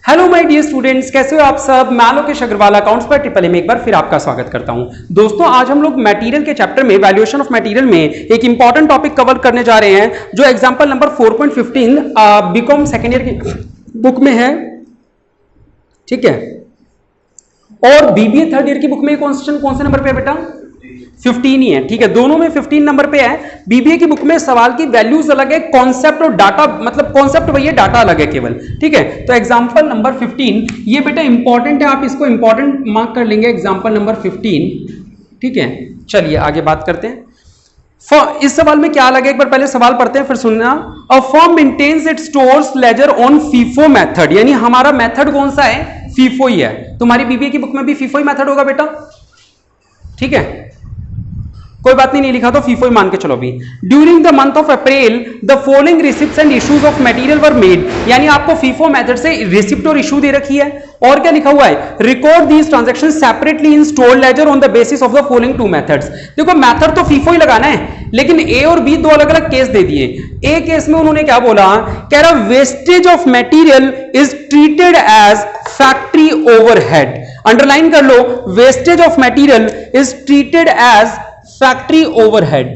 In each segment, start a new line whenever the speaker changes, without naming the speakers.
Hello my dear students, कैसे हो आप सब। मैं लोकेश अग्रवाल अकाउंट्स पर ट्रिपल ए में एक बार फिर आपका स्वागत करता हूं। दोस्तों, आज हम लोग मटेरियल के चैप्टर में वैल्यूएशन ऑफ मटेरियल में एक इंपॉर्टेंट टॉपिक कवर करने जा रहे हैं, जो example number 4.15 BCom second year की बुक में है। ठीक है, और बीबीए थर्ड ईयर की बुक में कौन से नंबर पे है बेटा? 15 ही है। ठीक है, दोनों में 15 नंबर पे है। बीबीए की बुक में सवाल की वैल्यूज अलग है, कॉन्सेप्ट और डाटा, मतलब कॉन्सेप्ट वही है, डाटा अलग है केवल। ठीक है, तो एग्जांपल नंबर 15 ये बेटा इंपॉर्टेंट है, आप इसको इंपॉर्टेंट मार्क कर लेंगे, एग्जांपल नंबर 15। ठीक है, चलिए आगे बात करते हैं। इस सवाल में क्या अलग है, एक बार पहले सवाल पढ़ते हैं फिर सुनना। A firm maintains its stores ledger on FIFO method, यानी हमारा मेथड कौन सा है? फीफो ही है। तुम्हारी बीबीए की बुक में भी फीफो ही मेथड होगा बेटा। ठीक है, कोई बात नहीं लिखा तो फीफो ही मान के चलो भी। During the month of April the following receipts and issues of material were made, यानी आपको फीफो मेथड से रिसिप्ट और इशू दे रखी है। और क्या लिखा हुआ है? Record these transactions separately in stored ledger on the basis of the following two methods. देखो मेथड तो फीफो ही लगाना है, लेकिन ए और बी दो अलग अलग केस दे दिए। ए केस में उन्होंने क्या बोला, कह रहा wastage of material is treated as factory overhead. Underline कर लो, wastage of material is treated as factory overhead.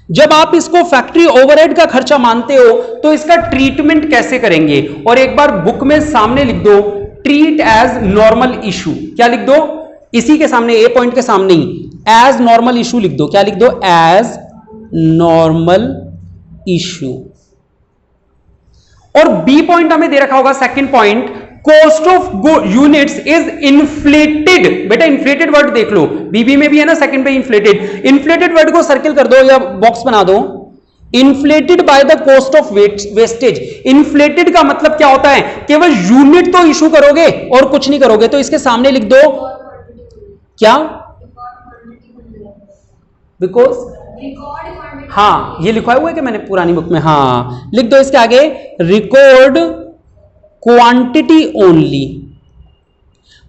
जब आप इसको फैक्ट्री ओवरहेड का खर्चा मानते हो तो इसका ट्रीटमेंट कैसे करेंगे? और एक बार बुक में सामने लिख दो, ट्रीट एज नॉर्मल इशू। क्या लिख दो? इसी के सामने, ए पॉइंट के सामने ही एज नॉर्मल इशू लिख दो। क्या लिख दो? As normal issue. और बी पॉइंट हमें दे रखा होगा, second point, cost of units is inflated. बेटा इन्फ्लेटेड वर्ड देख लो, बीबी में भी है ना, सेकंड पे इन्फ्लेटेड। इन्फ्लेटेड वर्ड को सर्किल कर दो या बॉक्स बना दो। Inflated by the cost of wastage. Inflated का मतलब क्या होता है? केवल यूनिट तो इशू करोगे और कुछ नहीं करोगे, तो इसके सामने लिख दो क्या? बिकॉज, हाँ ये लिखा हुआ है कि मैंने पुरानी बुक में, हाँ लिख दो इसके आगे, रिकॉर्ड क्वांटिटी ओनली।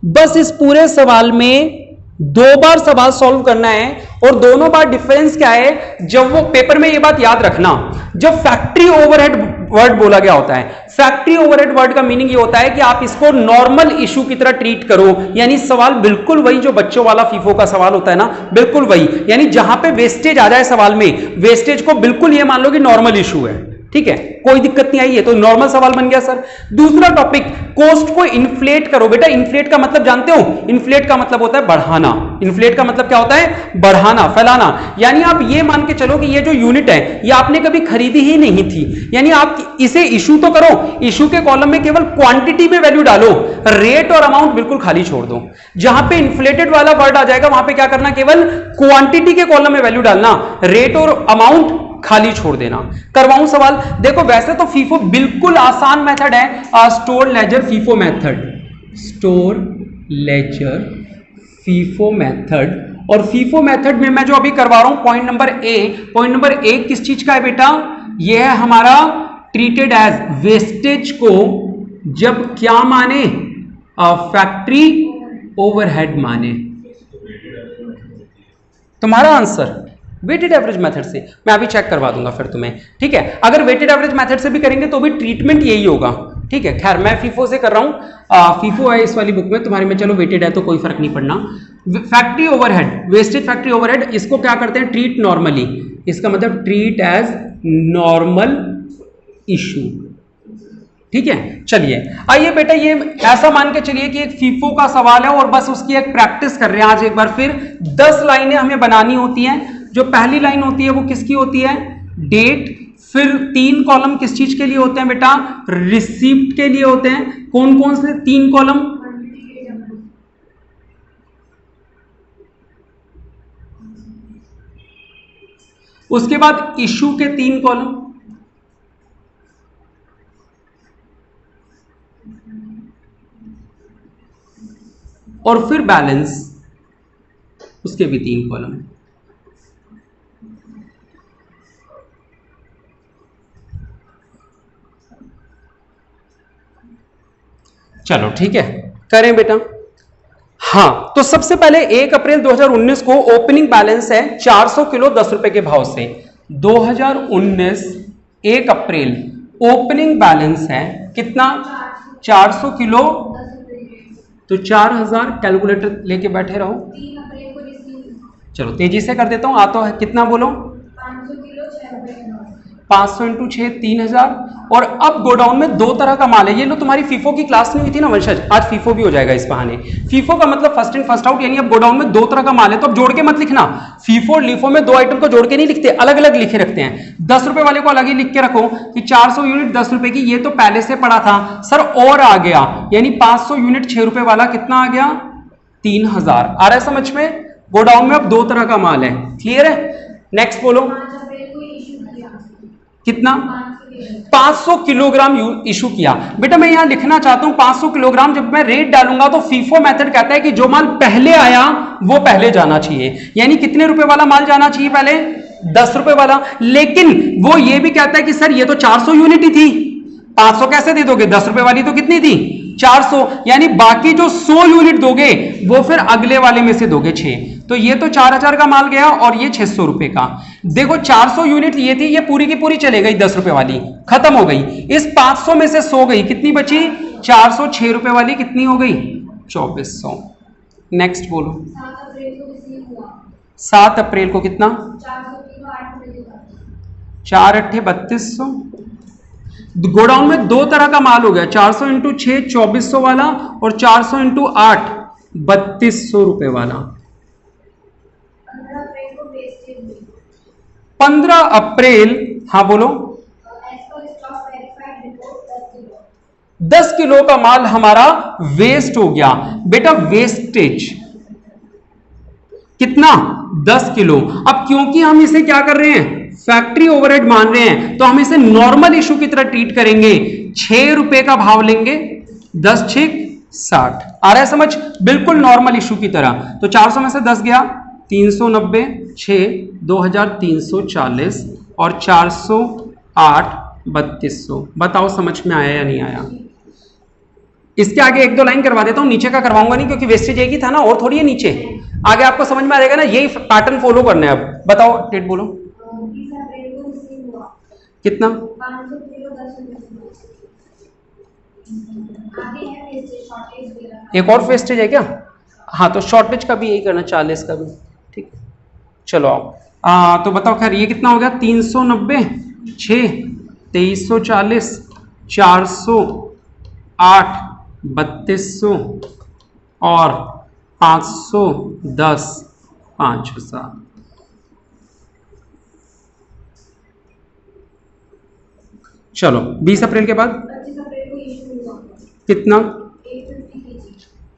बस इस पूरे सवाल में दो बार सवाल सॉल्व करना है, और दोनों बार डिफरेंस क्या है? जब वो पेपर में ये बात याद रखना, जब फैक्ट्री ओवरहेड वर्ड बोला गया होता है, फैक्ट्री ओवरहेड वर्ड का मीनिंग ये होता है कि आप इसको नॉर्मल इशू की तरह ट्रीट करो। यानी सवाल बिल्कुल वही जो बच्चों वाला फीफो का सवाल होता है ना, बिल्कुल वही। यानी जहां पे वेस्टेज आ जाए सवाल में, वेस्टेज को बिल्कुल ये मान लो कि नॉर्मल इशू है। ठीक है, कोई दिक्कत नहीं आई है, तो नॉर्मल सवाल बन गया सर। दूसरा टॉपिक, कॉस्ट को इन्फ्लेट करो। बेटा इन्फ्लेट का मतलब जानते हो? इन्फ्लेट का मतलब होता है बढ़ाना। इन्फ्लेट का मतलब क्या होता है? बढ़ाना, फैलाना। यानी आप ये मान के चलो कि ये जो यूनिट है ये आपने कभी खरीदी ही नहीं थी, यानी आप इसे इशू तो करो, इशू के कॉलम में केवल क्वांटिटी में वैल्यू डालो, रेट और अमाउंट बिल्कुल खाली छोड़ दो। जहां पे इन्फ्लेटेड वाला वर्ड आ जाएगा वहां पे क्या करना? केवल क्वांटिटी के कॉलम में वैल्यू डालना, रेट और अमाउंट खाली छोड़ देना। करवाऊं सवाल? देखो वैसे तो फीफो बिल्कुल आसान मेथड है, store laser FIFO method, store laser FIFO method. और फीफो मेथड में मैं जो अभी करवा रहा हूं पॉइंट नंबर ए किस चीज का है बेटा? यह है हमारा ट्रीटेड एज, वेस्टेज को जब क्या माने? फैक्ट्री ओवरहेड माने। तुम्हारा आंसर वेटेड एवरेज मेथड से, मैं अभी चेक करवा दूंगा फिर तुम्हें। ठीक है, अगर वेटेड एवरेज मेथड से भी करेंगे तो भी ट्रीटमेंट यही होगा। ठीक है, खैर मैं फीफो से कर रहा हूं, फीफो है इस वाली बुक में, तुम्हारे में चलो वेटेड है तो कोई फर्क नहीं पड़ना। Factory overhead, wastage factory overhead, इसको क्या करते हैं? Treat normally. इसका मतलब ट्रीट एज नॉर्मल इशू। ठीक है, चलिए आइए बेटा, ये ऐसा मान के चलिए कि एक फीफो का सवाल है और बस उसकी एक प्रैक्टिस कर रहे हैं आज एक बार फिर। 10 लाइनें हमें बनानी होती हैं। जो पहली लाइन होती है वो किसकी होती है? डेट। फिर 3 कॉलम किस चीज के लिए होते हैं बेटा? रिसीप्ट के लिए होते हैं। कौन कौन से 3 कॉलम? उसके बाद इशू के 3 कॉलम, और फिर बैलेंस, उसके भी 3 कॉलम। चलो ठीक है, करें बेटा। हाँ, तो सबसे पहले 1 अप्रैल 2019 को ओपनिंग बैलेंस है 400 किलो 10 रुपए के भाव से। 2019 1 अप्रैल ओपनिंग बैलेंस है कितना 400 किलो, तो 4000 कैलकुलेटर लेके बैठे रहो। चलो तेजी से कर देता हूं, आता है कितना बोलो 500 इंटू 6 3000। और अब गोडाउन में दो तरह का माल है। ये लो तुम्हारी फीफो की क्लास नहीं हुई थी ना वंशज, आज फीफो भी हो जाएगा इस बहाने। फीफो का मतलब फर्स्ट इन फर्स्ट आउट, यानी अब गोडाउन में दो तरह का माल है तो अब जोड़ के मत लिखना। फीफो और लीफो में दो आइटम को जोड़ के नहीं लिखते, अलग अलग लिखे रखते हैं। 10 रुपए वाले को अलग ही लिख के रखो कि 400 यूनिट 10 रुपए की, ये तो पहले से पड़ा था सर और आ गया, यानी 500 यूनिट 6 रुपए वाला कितना आ गया 3000। आ रहा है समझ में? गोडाउन में अब दो तरह का माल है। क्लियर है? नेक्स्ट बोलो कितना 500 किलोग्राम इशू किया। बेटा मैं यहां लिखना चाहता हूं 500 किलोग्राम, जब मैं रेट डालूंगा तो फीफो मेथड कहता है कि जो माल पहले आया वो पहले जाना चाहिए, यानी कितने रुपए वाला माल जाना चाहिए पहले 10 रुपए वाला। लेकिन वो ये भी कहता है कि सर ये तो 400 यूनिट ही थी, 500 कैसे दे दोगे, 10 रुपए वाली तो कितनी थी 400, यानी बाकी जो 100 यूनिट दोगे वो फिर अगले वाले में से दोगे 6। तो ये तो 4000 का माल गया और ये 600 रुपए का। देखो 400 यूनिट ये थी, ये पूरी की पूरी चले गई 10 रुपए वाली, खत्म हो गई। इस 500 में से 100 गई, कितनी बची 406 रुपए वाली कितनी हो गई 2400। नेक्स्ट बोलो 7 अप्रैल को कितना 4 अट्ठे 3200। गोडाउन में दो तरह का माल हो गया, 400 इंटू 6 2400 वाला और 400 इंटू 8 3200 रुपए वाला। 15 अप्रैल, हाँ बोलो 10 किलो का माल हमारा वेस्ट हो गया। बेटा वेस्टेज कितना 10 किलो। अब क्योंकि हम इसे क्या कर रहे हैं फैक्ट्री ओवरहेड मान रहे हैं, तो हम इसे नॉर्मल इशू की तरह ट्रीट करेंगे। 6 रुपए का भाव लेंगे, 10 6 60। आ रहा है समझ? बिल्कुल नॉर्मल इशू की तरह। तो 400 में से 10 गया 390, 6 2340 और 408 3200। बताओ समझ में आया या नहीं आया? इसके आगे एक दो लाइन करवा देता हूं, नीचे का करवाऊंगा नहीं क्योंकि वेस्टेज एक ही था ना, और थोड़ी है नीचे। आगे आपको समझ में आ जाएगा ना, यही पैटर्न फॉलो करना है। अब बताओ डेट बोलो कितना 500। एक और वेस्टेज है क्या? हाँ तो शॉर्टेज का भी यही करना, 40 का भी। ठीक चलो आओ। तो बताओ खैर ये कितना हो गया 390, 6 2340 408 3200 और 510 5000। चलो 20 अप्रैल के बाद कितना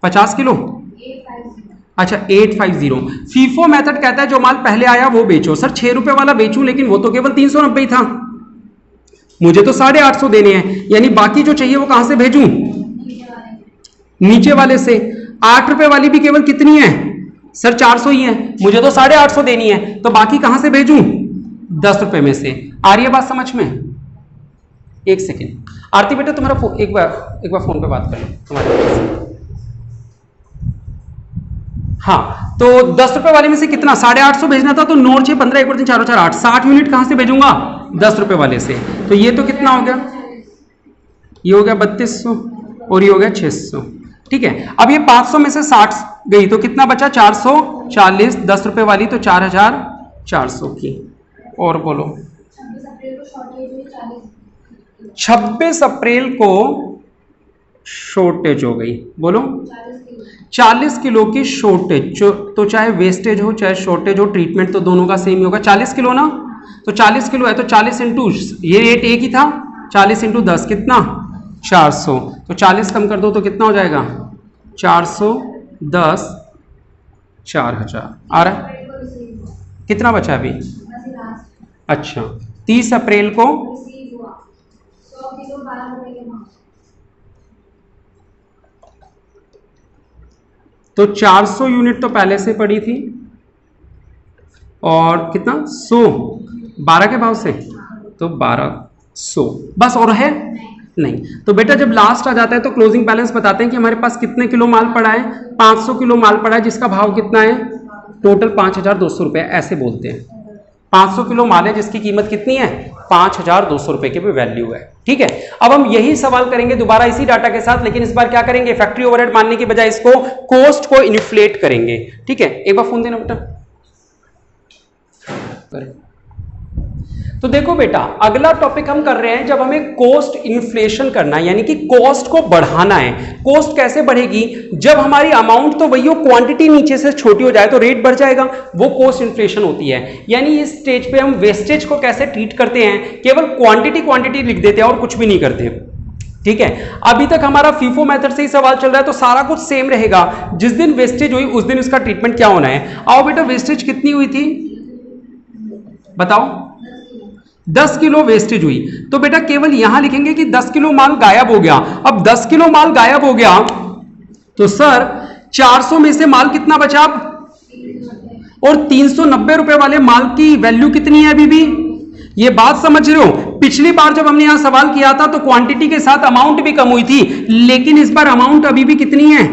50 किलो। अच्छा 850। फीफो मेथड कहता है जो माल पहले आया वो बेचो। सर 6 रुपए वाला बेचूं लेकिन वो तो केवल 390 ही था, मुझे तो 850 देने हैं, यानी बाकी जो चाहिए वो कहां से भेजूं नीचे वाले से। 8 रुपए वाली भी केवल कितनी है सर 400 ही है, मुझे तो 850 देनी है, तो बाकी कहां से भेजूं 10 रुपए में से। आ रही है बात समझ में? एक सेकेंड आरती बेटा तुम्हारा एक बार फोन पे बात कर लो तुम्हारे। हाँ तो 10 रुपए वाले में से कितना 850 भेजना था, तो 9 6 15 1 3 4 4 8 60 यूनिट कहां से भेजूंगा 10 रुपए वाले से। तो ये तो कितना हो गया, ये हो गया 3200 और ये हो गया 600। ठीक है, अब ये 500 में से 60 गई तो कितना बचा 440, 10 रुपए वाली तो 4400 की। और बोलो 26 अप्रैल को शॉर्टेज हो गई, बोलो 40 किलो की शॉर्टेज। तो चाहे वेस्टेज हो चाहे शॉर्टेज हो, ट्रीटमेंट तो दोनों का सेम ही होगा। 40 किलो ना, तो 40 किलो है तो 40 इंटू, ये रेट एक ही था, 40 इंटू 10 कितना 400। तो 40 कम कर दो तो कितना हो जाएगा 410 4000। आ रहा है? कितना बचा अभी? अच्छा 30 अप्रैल को तो 400 यूनिट तो पहले से पड़ी थी और कितना 100 12 के भाव से, तो 1200 बस। और है नहीं। तो बेटा जब लास्ट आ जाता है तो क्लोजिंग बैलेंस बताते हैं कि हमारे पास कितने किलो माल पड़ा है, 500 किलो माल पड़ा है जिसका भाव कितना है टोटल 5200 रुपए, ऐसे बोलते हैं। 500 किलो माल है जिसकी कीमत कितनी है 5,200 रुपए की भी वैल्यू है। ठीक है, अब हम यही सवाल करेंगे दोबारा इसी डाटा के साथ, लेकिन इस बार क्या करेंगे, फैक्ट्री ओवरहेड मानने की बजाय इसको कॉस्ट को इन्फ्लेट करेंगे। ठीक है, एक बार फोन देना बेटा। तो देखो बेटा, अगला टॉपिक हम कर रहे हैं जब हमें कॉस्ट इन्फ्लेशन करना है, यानी कि कॉस्ट को बढ़ाना है। कॉस्ट कैसे बढ़ेगी, जब हमारी अमाउंट तो वही हो, क्वांटिटी नीचे से छोटी हो जाए तो रेट बढ़ जाएगा, वो कॉस्ट इन्फ्लेशन होती है। यानी इस स्टेज पे हम वेस्टेज को कैसे ट्रीट करते हैं, केवल क्वांटिटी लिख देते हैं और कुछ भी नहीं करते। ठीक है, अभी तक हमारा फीफो मेथड से ही सवाल चल रहा है तो सारा कुछ सेम रहेगा। जिस दिन वेस्टेज हुई उस दिन उसका ट्रीटमेंट क्या होना है। आओ बेटा, वेस्टेज कितनी हुई थी बताओ, 10 किलो वेस्टेज हुई, तो बेटा केवल यहां लिखेंगे कि 10 किलो माल गायब हो गया। अब 10 किलो माल गायब हो गया तो सर 400 में से माल कितना बचा, और 390 रुपए वाले माल की वैल्यू कितनी है अभी भी, ये बात समझ रहे हो। पिछली बार जब हमने यहां सवाल किया था तो क्वांटिटी के साथ अमाउंट भी कम हुई थी, लेकिन इस बार अमाउंट अभी भी कितनी है,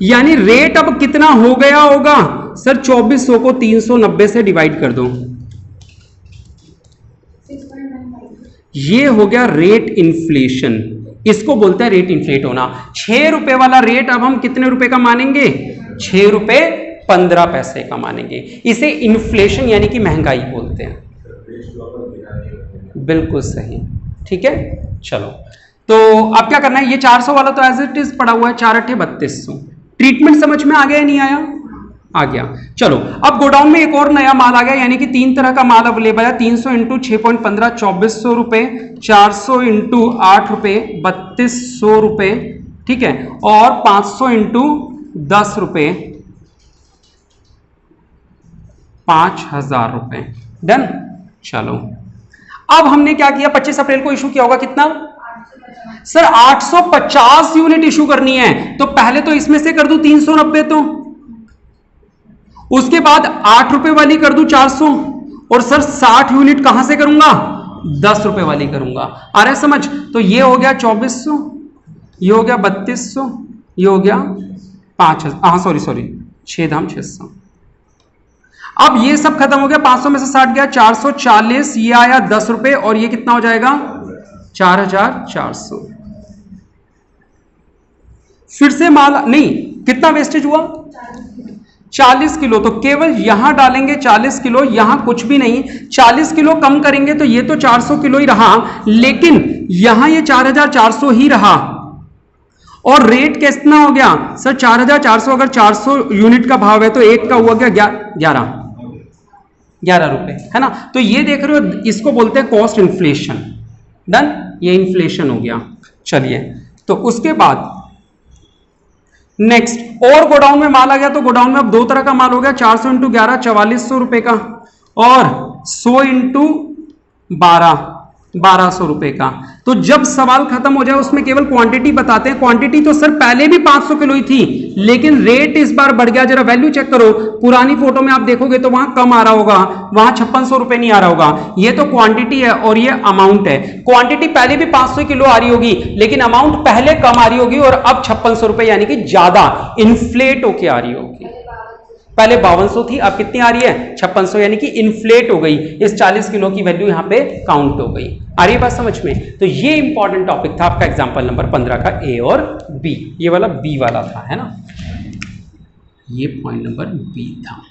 यानी रेट अब कितना हो गया होगा सर, 2400 को 390 से डिवाइड कर दो, ये हो गया रेट इन्फ्लेशन। इसको बोलते हैं रेट इन्फ्लेट होना। 6 रुपए वाला रेट अब हम कितने रुपए का मानेंगे, 6 रुपए 15 पैसे का मानेंगे। इसे इन्फ्लेशन यानी कि महंगाई बोलते हैं। बिल्कुल सही, ठीक है। चलो, तो अब क्या करना है, ये 400 वाला तो एज इट इज पड़ा हुआ है, 4 अट्ठे 3200। ट्रीटमेंट समझ में आ गया या नहीं आया, आ गया। चलो, अब गोडाउन में एक और नया माल आ गया, यानी कि 3 तरह का माल अवेलेबल है। 300 इंटू 6.15 2400 रुपए, 400 इंटू 8 रुपए 3200 रुपए, ठीक है, और 500 इंटू 10 रुपए 5000 रुपए। डन। चलो, अब हमने क्या किया, 25 अप्रैल को इशू किया होगा कितना सर, 850 यूनिट इशू करनी है, तो पहले तो इसमें से कर दूं 390, तो उसके बाद 8 रुपए वाली कर दूं 400, और सर 60 यूनिट कहां से करूंगा, 10 रुपए वाली करूंगा। आ रहा है समझ, तो ये हो गया 2400, ये हो गया 3200, ये हो गया 5000, हाँ सॉरी 6 धाम 600। अब ये सब खत्म हो गया, 500 में से 60 गया, 440, ये आया 10 रुपए, और ये कितना हो जाएगा 4400। फिर से माल नहीं, कितना वेस्टेज हुआ 40 किलो, तो केवल यहां डालेंगे 40 किलो, यहां कुछ भी नहीं। 40 किलो कम करेंगे तो ये तो 400 किलो ही रहा, लेकिन यहां ये 4400 ही रहा, और रेट कितना हो गया सर 4400, अगर 400 यूनिट का भाव है तो एक का हुआ गया 11 रुपए, है ना। तो ये देख रहे हो, इसको बोलते हैं कॉस्ट इन्फ्लेशन। डन, ये इन्फ्लेशन हो गया। चलिए, तो उसके बाद नेक्स्ट, और गोडाउन में माल आ गया, तो गोडाउन में अब 2 तरह का माल हो गया, 400 इंटू 11 4400 रुपए का, और 100 इंटू 1200 रुपए का। तो जब सवाल खत्म हो जाए उसमें केवल क्वांटिटी बताते हैं। क्वांटिटी तो सर पहले भी 500 किलो ही थी, लेकिन रेट इस बार बढ़ गया। जरा वैल्यू चेक करो, पुरानी फोटो में आप देखोगे तो वहां कम आ रहा होगा, वहां 5600 रुपए नहीं आ रहा होगा। ये तो क्वांटिटी है और ये अमाउंट है। क्वांटिटी पहले भी 500 किलो आ रही होगी, लेकिन अमाउंट पहले कम आ रही होगी, और अब 5600 रुपए यानी कि ज्यादा इन्फ्लेट होके आ रही होगी। पहले 5200 थी, अब कितनी आ रही है 5600, यानी कि इन्फ्लेट हो गई। इस 40 किलो की वैल्यू यहां पे काउंट हो गई। आ रही है बात समझ में। तो ये इंपॉर्टेंट टॉपिक था आपका एग्जांपल नंबर 15 का, ए और बी। ये वाला बी वाला था, है ना, ये पॉइंट नंबर बी था।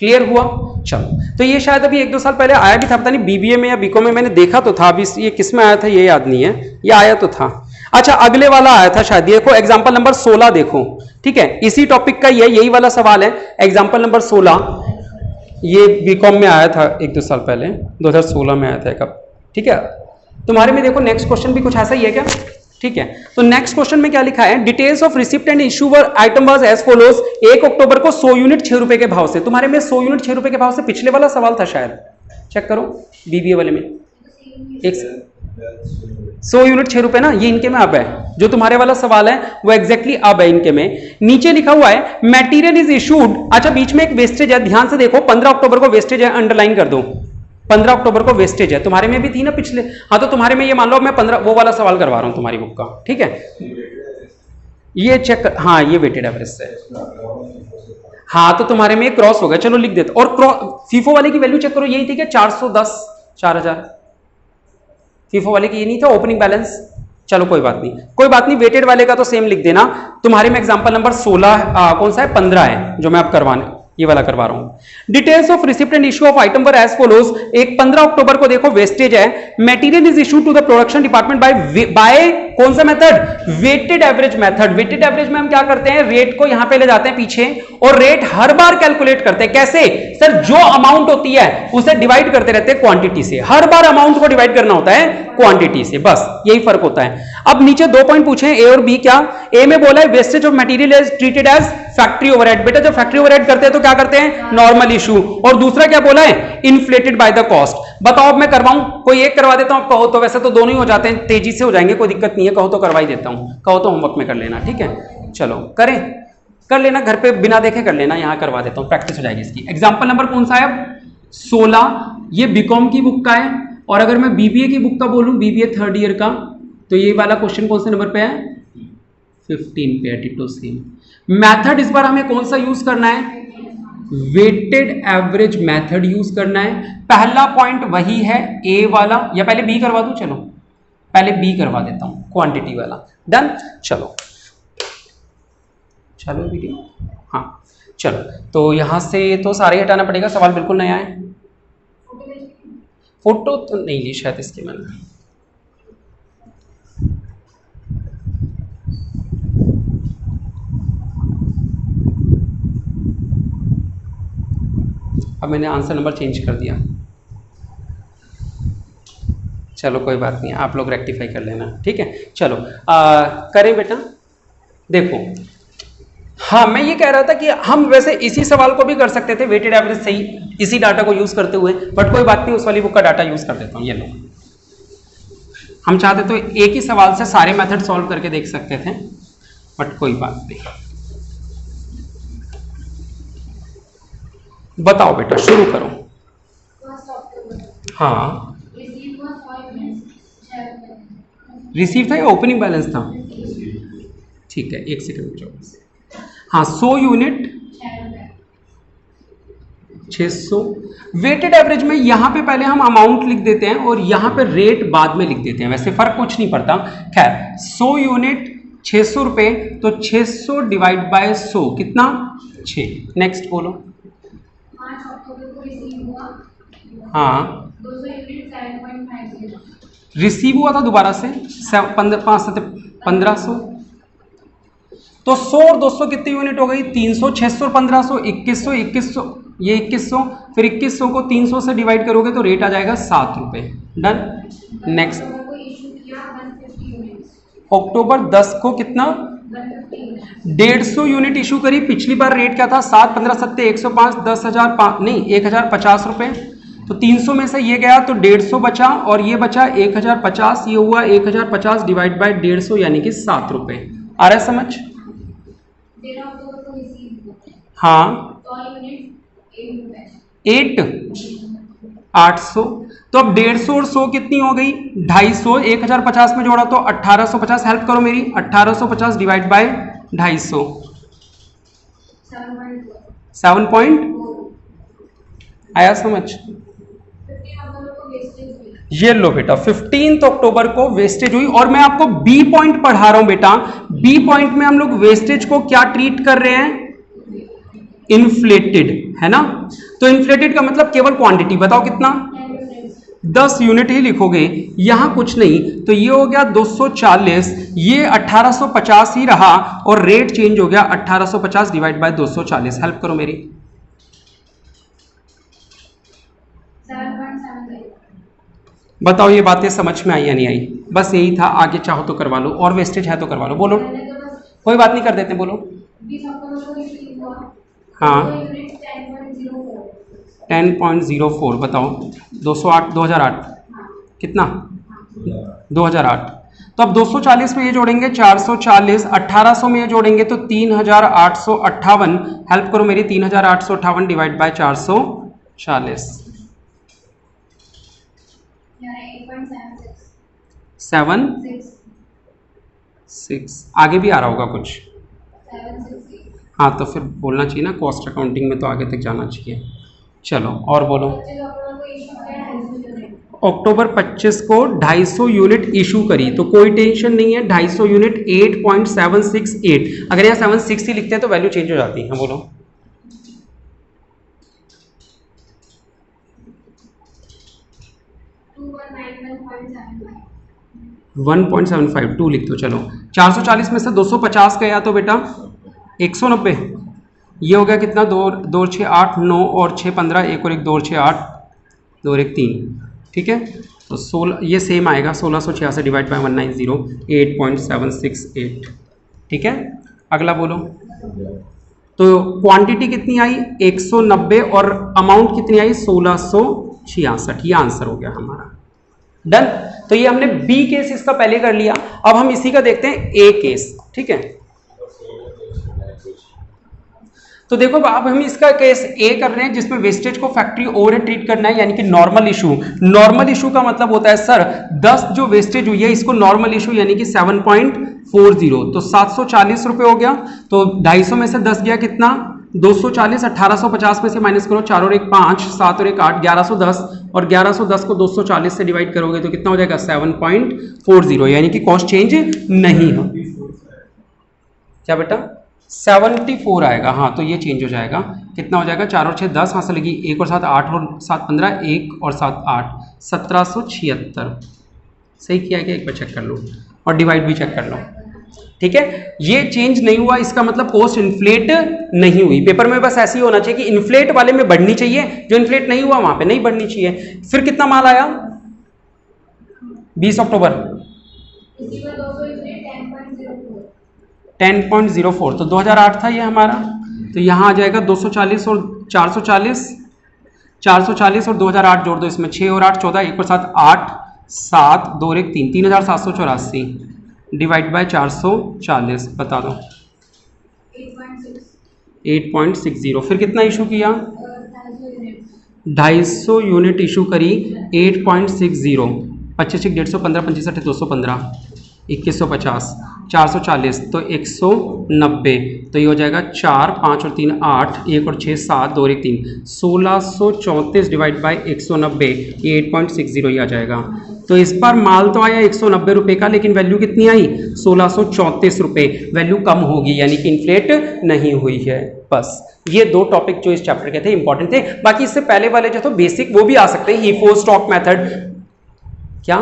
क्लियर हुआ। चलो, तो ये शायद अभी 1-2 साल पहले आया भी था, पता नहीं बीबीए में या बीकॉम में, मैंने देखा तो था। अभी ये किस में आया था ये याद नहीं है, ये आया तो था। अच्छा, अगले वाला आया था शायद, देखो एग्जाम्पल नंबर 16 देखो, ठीक है, इसी टॉपिक का ही है, यही वाला सवाल है। एग्जाम्पल नंबर 16, ये बीकॉम में आया था 1-2 साल पहले, 2016 में आया था कब, ठीक है। तुम्हारे में देखो नेक्स्ट क्वेश्चन भी कुछ ऐसा ही है क्या, ठीक है। तो नेक्स्ट क्वेश्चन में क्या लिखा है, details of receipt and issue item was as follows. 1 October को 100 यूनिट 6 रुपए के भाव से। तुम्हारे में 100 यूनिट 6 रुपए के भाव से पिछले वाला सवाल था शायद, चेक करो बीबीए वाले में। 100 यूनिट 6 रुपए ना, ये इनके में अब है। जो तुम्हारे वाला सवाल है वो एग्जैक्टली अब है इनके में। नीचे लिखा हुआ है मटेरियल इज इशूड। अच्छा, बीच में एक वेस्टेज है, ध्यान से देखो, 15 अक्टूबर को वेस्टेज है, अंडरलाइन कर दो। 15 अक्टूबर को वेस्टेज है, तुम्हारे में भी थी ना पिछले। हाँ, तो तुम्हारे में ये मान लो मैं 15 वो वाला सवाल करवा रहा हूं तुम्हारी बुक का, ठीक है। ये चेक, हाँ ये वेटेड एवरेज से। हाँ तो तुम्हारे में क्रॉस हो गया, चलो लिख देते। और फीफो वाले की वैल्यू चेक करो, यही थी क्या 410, 4000। फीफो वाले की ये नहीं था ओपनिंग बैलेंस। चलो कोई बात नहीं, कोई बात नहीं, वेटेड वाले का तो सेम लिख देना। तुम्हारे में एग्जांपल नंबर 16 कौन सा है, 15 है जो मैं अब करवाने ये वाला करवा रहा हूं। Details of receipt and issue of item were as follows. एक 15 अक्टूबर को देखो वेस्टेज है, material is issue to the production department by कौन सा method, weighted average method. Weighted average में हम क्या करते हैं, रेट को यहां पे ले जाते हैं पीछे और रेट हर बार कैलकुलेट करते हैं। कैसे सर, जो अमाउंट होती है उसे डिवाइड करते रहते हैं क्वांटिटी से, हर बार अमाउंट को डिवाइड करना होता है क्वांटिटी से, बस यही फर्क होता है। अब नीचे 2 पॉइंट पूछे ए और बी, क्या ए में बोला है wastage of material is treated as factory overhead. बेटा जब फैक्ट्री ओवरहेड करते हैं तो क्या करते हैं, नॉर्मल इशू। और दूसरा क्या बोला है, इन्फ्लेटेड बाय द कॉस्ट। बताओ अब मैं करवाऊं, कोई एक करवा देता हूं, कहो तो वैसे तो दोनों ही हो जाते हैं, तेजी से हो जाएंगे, कोई दिक्कत नहीं है, कहो तो करवा ही देता हूं, कहो तो होमवर्क में कर लेना, ठीक है। चलो करें, कर लेना घर पे बिना देखे कर लेना, यहां करवा देता हूं, प्रैक्टिस हो जाएगी इसकी। एग्जाम्पल नंबर कौन सा है, 16। ये बीकॉम की बुक का है, और अगर मैं बीबीए की बुक का बोलूं, बीबीए थर्ड ईयर का, तो ये वाला क्वेश्चन कौन से नंबर पे है, 15 पे है, डिटो सेम। मेथड इस बार हमें कौन सा यूज करना है, वेटेड एवरेज मेथड यूज करना है। पहला पॉइंट वही है ए वाला, या पहले बी करवा दूं, चलो पहले बी करवा देता हूं, क्वांटिटी वाला। डन, चलो चलो वीडियो, हाँ चलो। तो यहां से तो सारे हटाना पड़ेगा, सवाल बिल्कुल नया है। फोटो तो नहीं ली शायद इसकी मैंने। अब मैंने आंसर नंबर चेंज कर दिया, चलो कोई बात नहीं, आप लोग रेक्टिफाई कर लेना, ठीक है। चलो करें बेटा, देखो हाँ मैं ये कह रहा था कि हम वैसे इसी सवाल को भी कर सकते थे वेटेड एवरेज से ही, इसी डाटा को यूज करते हुए, बट कोई बात नहीं, उस वाली बुक का डाटा यूज कर देता हूँ। ये लो, हम चाहते तो एक ही सवाल से सारे मेथड सॉल्व करके देख सकते थे, बट कोई बात नहीं। बताओ बेटा, शुरू करो। हाँ रिसीव था या ओपनिंग बैलेंस था, ठीक है, एक सेकंड रुको। हाँ 100 यूनिट 600। वेटेड एवरेज में यहां पे पहले हम अमाउंट लिख देते हैं और यहां पे रेट बाद में लिख देते हैं, वैसे फर्क कुछ नहीं पड़ता। खैर 100 यूनिट 600 रुपए, तो 600 डिवाइड बाय 100 कितना, 6। नेक्स्ट बोलो।
5 अक्टूबर को रिसीव हुआ,
हाँ
200 यूनिट 7.50।
रिसीव हुआ था दोबारा से 1500, तो 100 और 200 कितनी यूनिट हो गई, 300, 600 1500 2100, 2100 ये 2100, फिर 2100 को 300 से डिवाइड करोगे तो रेट आ जाएगा 7 रुपए। Done, next. अक्टूबर 10 को कितना, 150 यूनिट इशू करी। पिछली बार रेट क्या था, 7 15 7 105, 10,000 नहीं 1050 रुपए, तो 300 में से ये गया तो 150 बचा, और ये बचा 1050, ये हुआ 1050 डिवाइड बाय 150 यानी कि 7 रुपए। आ रहा है समझ, हाँ 8 800, तो अब 150 और 100 कितनी हो गई, 250, 1050 में जोड़ा तो 1850, हेल्प करो मेरी, 1850 डिवाइड बाय 250, 7 पॉइंट, आया समझ। ये लो बेटा 15 अक्टूबर को वेस्टेज हुई, और मैं आपको बी पॉइंट पढ़ा रहा हूं बेटा। बी पॉइंट में हम लोग वेस्टेज को क्या ट्रीट कर रहे हैं, इन्फ्लेटेड, है ना। तो इन्फ्लेटेड का मतलब केवल क्वांटिटी, बताओ कितना, 10 यूनिट ही लिखोगे, यहां कुछ नहीं, तो ये हो गया 240, ये 1850 ही रहा, और रेट चेंज हो गया 1850 डिवाइड बाय 240, हेल्प करो मेरी।
7.7।
बताओ ये बातें समझ में आई या नहीं आई, बस यही था, आगे चाहो तो करवा लो, और वेस्टेज है तो करवा लो, बोलो कोई बात नहीं, कर देते, बोलो।
20 अक्टूबर को रिसीव हुआ,
हाँ
10.04,
10.04, बताओ 208 2008 कितना, 2008, तो अब 240 में ये जोड़ेंगे 440, 1800 में ये जोड़ेंगे तो 3858, हेल्प करो मेरी, 3858 डिवाइड बाय 440, 7 6, आगे भी आ रहा होगा कुछ, हाँ तो फिर बोलना चाहिए ना, कॉस्ट अकाउंटिंग में तो आगे तक जाना चाहिए। चलो और बोलो। अक्टूबर 25 को 250 यूनिट इशू करी, तो कोई टेंशन नहीं है, 250 यूनिट 8.768, अगर यहाँ 760 लिखते हैं तो वैल्यू चेंज हो जाती है। हाँ बोलो। 1.752 लिख दो। चलो 440 में से 250 गया तो बेटा 190, ये हो गया कितना, 2 6 8 9 और 6 15, एक और एक 2 6 8 2 और 1 3, ठीक है। तो 16 ये सेम आएगा, 1686 डिवाइड बाय 190 8.768, ठीक है। अगला बोलो। तो क्वांटिटी कितनी आई 190 और अमाउंट कितनी आई 1666, ये आंसर हो गया हमारा। डन। तो ये हमने बी केस इसका पहले कर लिया, अब हम इसी का देखते हैं ए केस, ठीक है। तो देखो अब हम इसका केस ए कर रहे हैं जिसमें वेस्टेज को फैक्ट्री ओवरहेड ट्रीट करना है, यानी कि नॉर्मल इशू। नॉर्मल इशू का मतलब होता है सर 10 जो वेस्टेज हुई है इसको नॉर्मल इशू यानी कि 7.40, तो 740 रुपए हो गया। तो 250 में से 10 गया कितना 240, 1850 में से माइनस करो, 4 और 1 5, 7 और 1 8, 1110, और 1110 को 240 से डिवाइड करोगे तो कितना हो जाएगा 7.40, यानी कि कॉस्ट चेंज नहीं है। क्या बेटा 74 आएगा, हाँ तो ये चेंज हो जाएगा। कितना हो जाएगा 4 और 6 10, हाँ से लगी 1 और 7 8 और 7 15, 1 और 7 8, 1776। सही किया है क्या, एक बार चेक कर लो और डिवाइड भी चेक कर लो, ठीक है। ये चेंज नहीं हुआ, इसका मतलब कॉस्ट इन्फ्लेट नहीं हुई। पेपर में बस ऐसे ही होना चाहिए कि इन्फ्लेट वाले में बढ़नी चाहिए, जो इन्फ्लेट नहीं हुआ वहां पे नहीं बढ़नी चाहिए। फिर कितना माल आया 20 अक्टूबर 10.04, तो 2008 था ये हमारा, तो यहाँ आ जाएगा 240 और 440, 440 और 2008 जोड़ दो इसमें, 6 और 8 14, 1 और 7 8, 7 2 और 1 3, 3784 डिवाइड बाय 440, बता दो 8.60। फिर कितना इशू किया 250 यूनिट इशू करी 8.60, 25 150 15 25 215, 2150, 440 तो 190, तो ये हो जाएगा 4 5 और 3 8, 1 और 6 7, 2 और 1 3, 1634 डिवाइड बाई 190, ये 8.60 ही आ जाएगा। तो इस बार माल तो आया 190 रुपये का, लेकिन वैल्यू कितनी आई 1634 रुपये, वैल्यू कम होगी यानी कि इन्फ्लेट नहीं हुई है। बस ये दो टॉपिक जो इस चैप्टर के थे इंपॉर्टेंट थे। बाकी इससे पहले वाले जो तो बेसिक वो भी आ सकते हैं, हीफो स्टॉक मेथड, क्या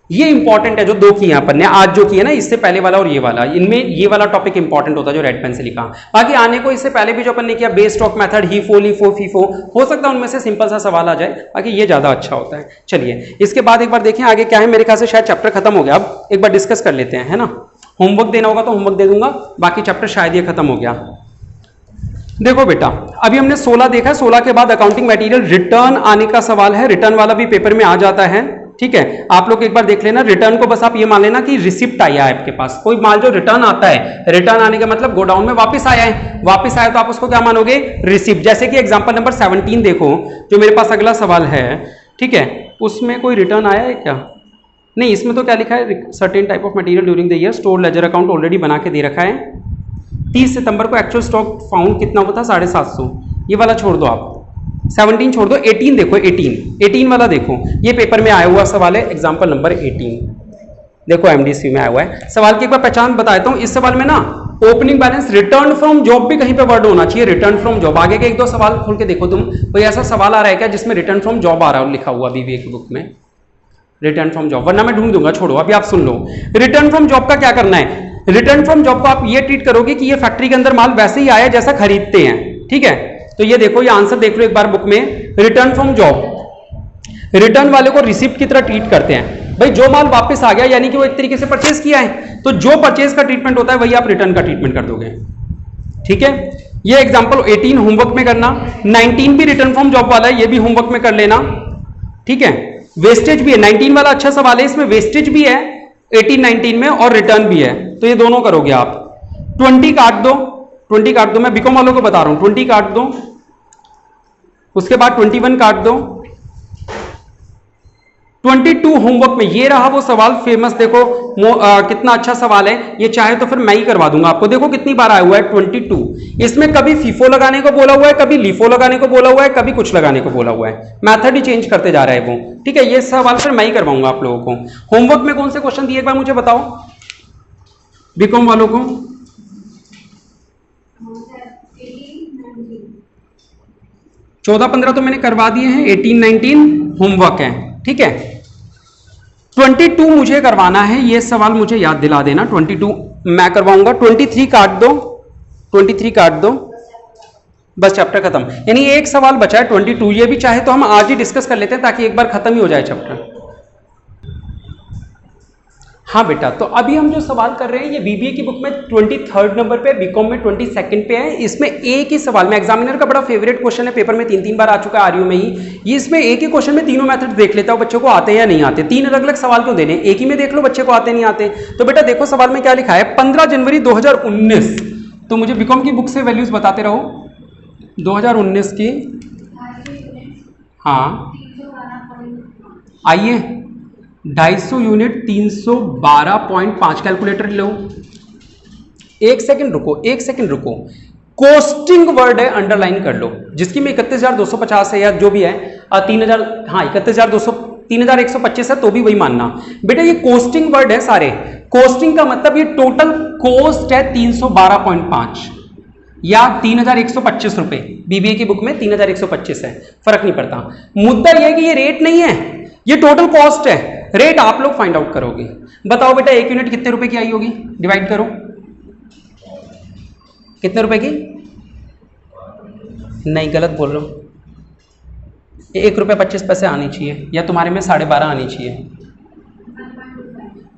ये इंपॉर्टेंट है जो दो किए अपन ने आज जो किए ना, इससे पहले वाला और ये वाला, इनमें ये वाला टॉपिक इंपॉर्टेंट होता है जो रेड पेन से लिखा। बाकी आने को इससे पहले भी जो अपन ने किया base stock method, HIFO LIFO FIFO, हो सकता है उनमें से सिंपल सा सवाल आ जाए, बाकी ये ज्यादा अच्छा होता है। चलिए इसके बाद एक बार देखें आगे क्या है। मेरे ख्याल से शायद चैप्टर खत्म हो गया, अब एक बार डिस्कस कर लेते हैं, है ना। होमवर्क देना होगा तो होमवर्क दे दूंगा, बाकी चैप्टर शायद ये खत्म हो गया। देखो बेटा अभी हमने 16 देखा है, 16 के बाद अकाउंटिंग मटेरियल रिटर्न आने का सवाल है। रिटर्न वाला भी पेपर में आ जाता है, ठीक है। आप लोग एक बार देख लेना रिटर्न को, बस आप ये मान लेना कि रिसिप्ट आया है आपके पास। कोई माल जो रिटर्न आता है, रिटर्न आने का मतलब गोडाउन में वापस आया है, वापस आया तो आप उसको क्या मानोगे रिसिप्ट। जैसे कि एग्जांपल नंबर 17 देखो जो मेरे पास अगला सवाल है, ठीक है, उसमें कोई रिटर्न आया है क्या? नहीं, इसमें तो क्या लिखा है, certain type of material during the year, store ledger account already बना के दे रखा है। 30 सितंबर को एक्चुअल स्टॉक फाउंड कितना हुआ था 750, ये वाला छोड़ दो आप, 17 छोड़ दो, 18 देखो, 18 वाला देखो, ये पेपर में आया हुआ सवाल है, एग्जांपल नंबर 18 देखो एमडीसी में आया हुआ है। सवाल की एक बार पहचान बता देता हूं, इस सवाल में ना opening balance return from job भी कहीं पे वर्ड होना चाहिए, रिटर्न फ्रॉम जॉब। आगे के एक दो सवाल खोल के देखो तुम, कोई ऐसा सवाल आ रहा है क्या जिसमें रिटर्न फ्रॉम जॉब आ रहा हो, लिखा हुआ बीबीए की बुक में रिटर्न फ्रॉम जॉब, वरना मैं ढूंढ दूंगा, छोड़ो अभी आप सुन लो। रिटर्न फ्रॉम जॉब का क्या करना है, रिटर्न फ्रॉम जॉब को आप ये ट्रीट करोगे कि ये फैक्ट्री के अंदर माल वैसे ही आया जैसा खरीदते हैं, ठीक है। तो ये देखो, ये आंसर देख लो एक बार बुक में, रिटर्न फ्रॉम जॉब, रिटर्न वाले को रिसिप्ट की तरह ट्रीट करते हैं। भाई जो माल वापस आ गया यानी कि वो एक तरीके से परचेज किया है, तो जो परचेज का ट्रीटमेंट होता है वही आप रिटर्न का ट्रीटमेंट कर दोगे, ठीक है। ये एग्जांपल 18 होमवर्क में करना, 19 भी रिटर्न फ्रॉम जॉब वाला है, ये भी होमवर्क में कर लेना, ठीक है। वेस्टेज भी है, 19 वाला अच्छा सवाल है, इसमें वेस्टेज भी है 18 19 में और रिटर्न भी है, तो ये दोनों करोगे आप। 20 काट दो, 20 काट दो, मैं बीकॉम वालों को बता रहा हूं, 20 काट दो, उसके बाद 21 काट दो, 22 होमवर्क में ये रहा वो सवाल फेमस, देखो कितना अच्छा सवाल है ये, चाहे तो फिर मैं ही करवा दूंगा आपको। देखो कितनी बार आया हुआ है 22। इसमें कभी फीफो लगाने को बोला हुआ है, कभी लीफो लगाने को बोला हुआ है, कभी कुछ लगाने को बोला हुआ है, मेथड ही चेंज करते जा रहा है वो। ठीक है, ये सवाल फिर मैं ही करवाऊंगा आप लोगों को। होमवर्क में कौन से क्वेश्चन दिए एक बार मुझे बताओ बीकॉम वालों को। 14-15 तो मैंने करवा दिए हैं, 18-19 होमवर्क है। ठीक है, 22 मुझे करवाना है, ये सवाल मुझे याद दिला देना। 22 मैं करवाऊंगा, 23 काट दो, 23 काट दो, बस चैप्टर खत्म। यानी एक सवाल बचा है 22, ये भी चाहे तो हम आज ही डिस्कस कर लेते हैं ताकि एक बार खत्म ही हो जाए चैप्टर। हाँ बेटा, तो अभी हम जो सवाल कर रहे हैं ये बीबीए की बुक में 23rd नंबर पे, बीकॉम में 22nd पे है। इसमें एक ही सवाल में, एग्जामिनर का बड़ा फेवरेट क्वेश्चन है, पेपर में 3-3 बार आ चुका है आरयू में ही। ये इसमें एक ही क्वेश्चन में तीनों मेथड देख लेता हूं बच्चों को आते हैं या नहीं आते। 3 अलग अलग सवाल क्यों देने, एक ही में देख लो बच्चे को आते नहीं आते। तो बेटा देखो सवाल में क्या लिखा है, 15 जनवरी 2019। तो मुझे बीकॉम की बुक से वैल्यूज बताते रहो 2019 की। हाँ आइए, 250 यूनिट 312.5, कैलकुलेटर लो। एक सेकंड रुको, कोस्टिंग वर्ड है, अंडरलाइन कर लो, जिसकी में 31,250 है या जो भी है 3000, हाँ 31,125 है तो भी वही मानना बेटा। ये कोस्टिंग वर्ड है सारे, कोस्टिंग का मतलब ये टोटल कोस्ट है 312.5 या 3,125 रुपए। बीबीए की बुक में 3,125 है, फर्क नहीं पड़ता। मुद्दा यह है कि ये रेट नहीं है, ये टोटल कॉस्ट है, रेट आप लोग फाइंड आउट करोगे। बताओ बेटा 1 यूनिट कितने रुपए की आई होगी, डिवाइड करो, कितने रुपए की? नहीं गलत बोल रहा हूं, 1 रुपये 25 पैसे आनी चाहिए, या तुम्हारे में 12.5 आनी चाहिए।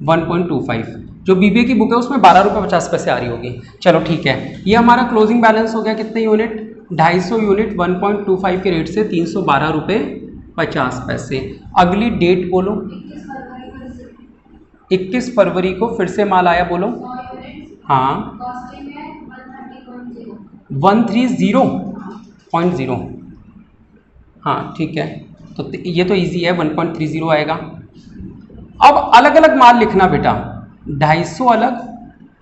1.25, जो बीबीए की बुक है उसमें 12 रुपये 50 पैसे आ रही होगी। चलो ठीक है, ये हमारा क्लोजिंग बैलेंस हो गया कितने यूनिट, 250 यूनिट 1.25 के रेट से 312 रुपये 50 पैसे। अगली डेट बोलो, 21 फरवरी को फिर से माल आया, बोलो। हाँ 130.0, हाँ ठीक है, तो ये तो इजी है, 1.30 आएगा। अब अलग अलग माल लिखना बेटा, 250 अलग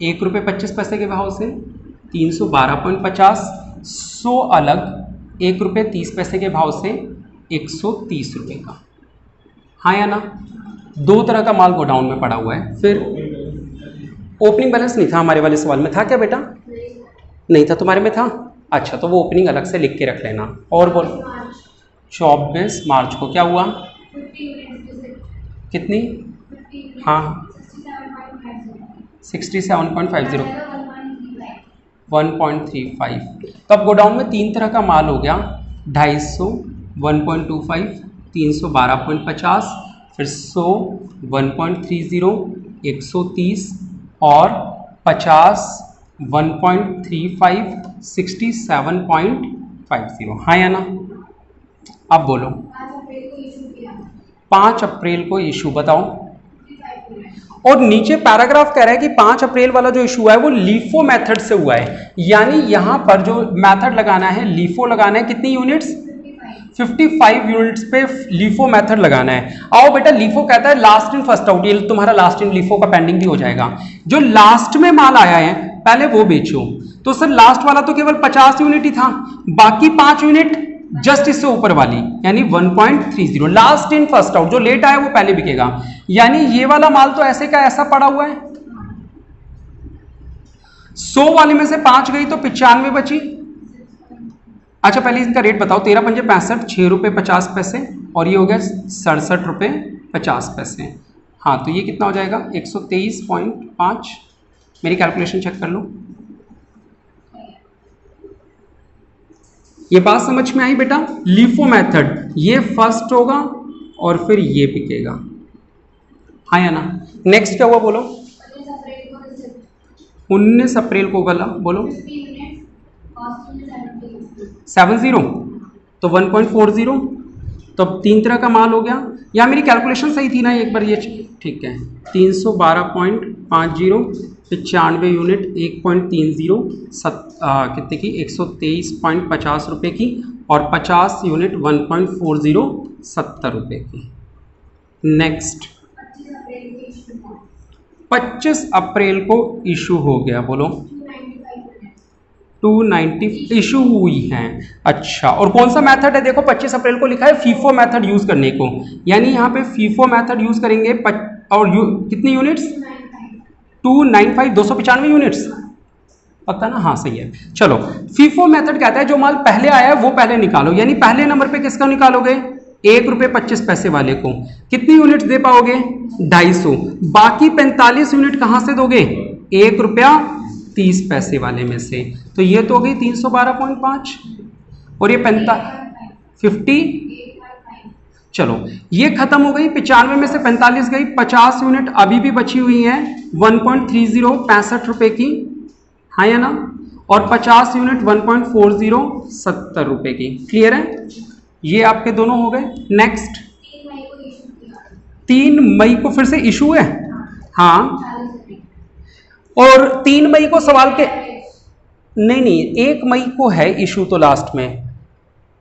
1 रुपये 25 पैसे के भाव से 312.50, 100 अलग 1 रुपये 30 पैसे के भाव से 130 रुपये का, हाँ या ना। 2 तरह का माल गोडाउन में पड़ा हुआ है। फिर ओपनिंग बैलेंस नहीं था हमारे वाले सवाल में, था क्या बेटा? नहीं था, तुम्हारे में था? अच्छा, तो वो ओपनिंग अलग से लिख के रख लेना। और बोल, 24 मार्च को क्या हुआ, कितनी? हाँ 67.50, 1.35। तो अब गोडाउन में 3 तरह का माल हो गया, 250, 1.25, 312.50, फिर 100, 1.30, 130 और 50, 1.35, 67.50, हाँ या ना। अब बोलो 5 अप्रैल को इशू, बताओ। और नीचे पैराग्राफ कह रहा है कि 5 अप्रैल वाला जो इशू है वो लीफो मेथड से हुआ है, यानी यहां पर जो मेथड लगाना है लीफो लगाना है। कितनी यूनिट्स? 55 यूनिट्स पे लीफो मेथड लगाना है। आओ बेटा, लीफो कहता है लास्ट इन फर्स्ट आउट, ये तुम्हारा लास्ट इन लीफो का पेंडिंग भी हो जाएगा। जो लास्ट में माल आया है पहले वो बेचो। तो सर लास्ट वाला तो केवल 50 यूनिट ही था, बाकी 5 यूनिट जस्ट इससे ऊपर वाली यानी 1.30, लास्ट इन फर्स्ट आउट, जो लेट आया वो पहले बिकेगा। यानी ये वाला माल तो ऐसे का ऐसा पड़ा हुआ है। 100 वाले में से 5 गई तो 95 बची। अच्छा पहले इनका रेट बताओ, 13 पंजे 65, 6 रुपये 50 पैसे, और ये हो गया 67 रुपये 50 पैसे। हाँ तो ये कितना हो जाएगा, 123.5। मेरी कैलकुलेशन चेक कर लो। ये बात समझ में आई बेटा? लीफो मेथड, ये फर्स्ट होगा और फिर ये बिकेगा, हाँ या ना। नेक्स्ट क्या हुआ बोलो? 19 अप्रैल को गला, बोलो। 70, तो 1.40, तो अब 3 तरह का माल हो गया। या मेरी कैलकुलेशन सही थी ना एक बार ये? ठीक है, 312.50, 95 यूनिट 1.30, कितने की? 123.50 रुपये की, और 50 यूनिट 1.40, 70 रुपये की। नेक्स्ट
25 अप्रैल
25 अप्रैल
को इशू हुआ।
को इशू हो गया, बोलो
295
290 इशू हुई हैं। अच्छा, और कौन सा मेथड है? देखो 25 अप्रैल को लिखा है फीफो मेथड यूज करने को, यानी यहाँ पे फीफो मेथड यूज करेंगे। और कितनी यूनिट्स? 295 295 यूनिट्स, पता ना? हाँ सही है। चलो, फीफो मेथड कहता है जो माल पहले आया है वो पहले निकालो, यानी पहले नंबर पे किसका निकालोगे? 1 रुपये 25 पैसे वाले को। कितनी यूनिट्स दे पाओगे? 250। बाकी 45 यूनिट कहाँ से दोगे? 1 रुपया 30 पैसे वाले में से। तो ये तो हो गई 312.5 और ये 50। चलो, ये खत्म हो गई। 95 में से 45 गई, 50 यूनिट अभी भी बची हुई हैं 1.30 65 रुपए की, हाँ या ना? और 50 यूनिट 1.40 70 रुपए की। क्लियर है? ये आपके दोनों हो गए। नेक्स्ट
3 मई को इशू किया।
3 मई को फिर से इशू है, हाँ।
40 रुपए।
और 3 मई को सवाल के नहीं 1 मई को है इशू तो लास्ट में।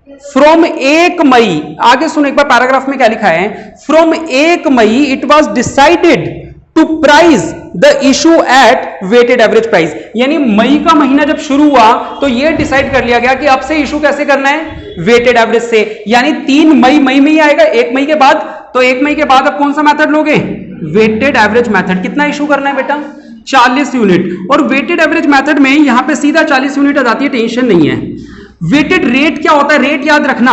फ्रॉम 1 मई, आगे सुनो एक बार पैराग्राफ में क्या लिखा है। From 1 May it was decided to price the issue at weighted average price, यानी मई का महीना जब शुरू हुआ तो यह डिसाइड कर लिया गया कि अब से इशू कैसे करना है? वेटेड एवरेज से। यानी 3 मई मई में ही आएगा, 1 मई के बाद। तो 1 मई के बाद अब कौन सा मेथड लोगे? Weighted average method. कितना इशू करना है बेटा? 40 यूनिट। और वेटेड एवरेज मेथड में यहां पे सीधा 40 यूनिट आ जाती है, टेंशन नहीं है। वेटेड रेट क्या होता है? रेट याद रखना,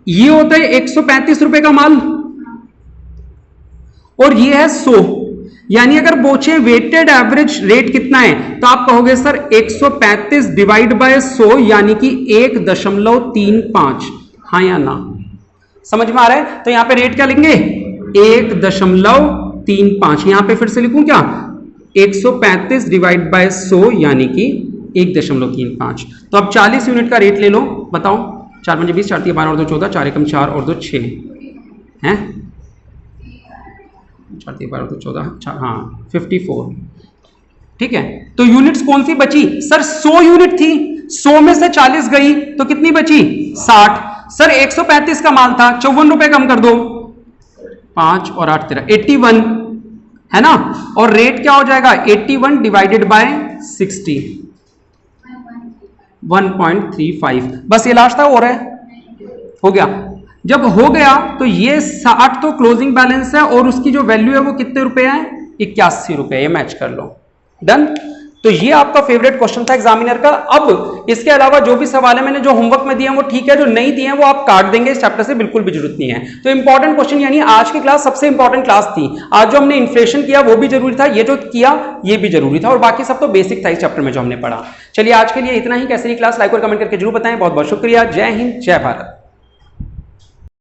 ये होता है 135 रुपए का माल और ये है 100। यानी अगर पूछे वेटेड एवरेज रेट कितना है तो आप कहोगे सर 135 डिवाइड बाय 100 यानी कि 1.35, हाँ या ना? समझ में आ रहा है? तो यहां पे रेट क्या लिखेंगे? 1.35। यहां पे फिर से लिखूं क्या? 135 डिवाइड बाय 100 यानी कि 1.35। तो अब 40 यूनिट का रेट ले लो, बताओ। 4 पंजे 20, 4 12 और 2 14, 4 एकम 4 और 2 6 हैं, 4 12 और 2 14, हाँ 54। ठीक है, तो यूनिट्स कौन सी बची? सर 100 यूनिट थी, 100 में से 40 गई तो कितनी बची? 60। सर 135 का माल था, 54 रुपए कम कर दो, 5 और 8 13 81 है ना? और रेट क्या हो जाएगा? 81 डिवाइडेड बाय 60 1.35। बस ये लास्ट था, हो रहा है? हो गया। जब हो गया तो ये 60 तो क्लोजिंग बैलेंस है और उसकी जो वैल्यू है वो कितने रुपए है? 81 रुपए। ये मैच कर लो। डन। तो ये आपका फेवरेट क्वेश्चन था एग्जामिनर का। अब इसके अलावा जो भी सवाल है मैंने जो होमवर्क में दिए हैं वो ठीक है, जो नहीं दिए हैं वो आप काट देंगे, इस चैप्टर से बिल्कुल भी जरूरत नहीं है। तो इंपॉर्टेंट क्वेश्चन, यानी आज की क्लास सबसे इंपॉर्टेंट क्लास थी। आज जो हमने इन्फ्लेशन किया वो भी जरूरी था, ये जो किया ये भी जरूरी था, और बाकी सब तो बेसिक था इस चैप्टर में जो हमने पढ़ा। चलिए आज के लिए इतना ही। कैसी क्लास लाइक और कमेंट करके जरूर बताएं। बहुत बहुत शुक्रिया। जय हिंद, जय भारत।